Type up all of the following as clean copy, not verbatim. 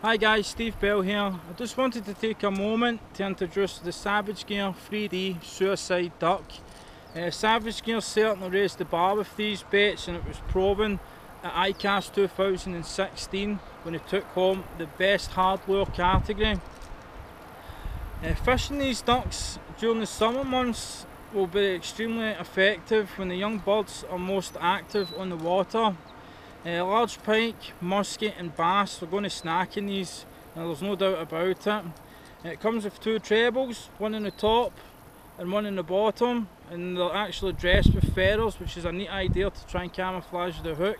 Hi guys, Steve Bell here. I just wanted to take a moment to introduce the Savage Gear 3D Suicide Duck. Savage Gear certainly raised the bar with these baits, and it was proven at ICAST 2016 when they took home the best hardware category. Fishing these ducks during the summer months will be extremely effective when the young birds are most active on the water. Large pike, muskie and bass are going to snack in these, and there's no doubt about it. It comes with two trebles, one on the top and one on the bottom, and they're actually dressed with feathers, which is a neat idea to try and camouflage the hook.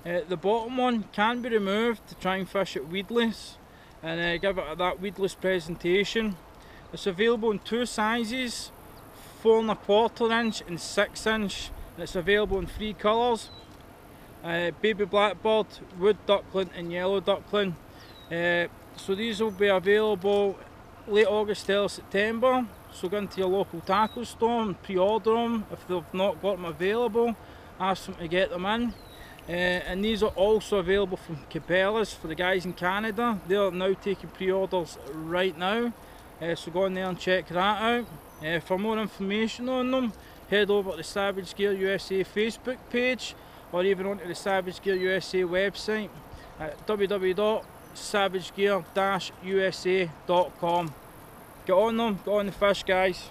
The bottom one can be removed to try and fish it weedless and give it that weedless presentation. It's available in two sizes, 4 1/4 inch and 6 inch, and it's available in 3 colours. Baby blackbird, wood duckling and yellow duckling. So these will be available late August, early September. So go into your local tackle store and pre-order them. If they've not got them available, ask them to get them in. And these are also available from Cabela's for the guys in Canada. They're now taking pre-orders right now. So go in there and check that out. For more information on them, head over to the Savage Gear USA Facebook page, or even onto the Savage Gear USA website at www.savagegear-usa.com. Get on them, get on the fish guys.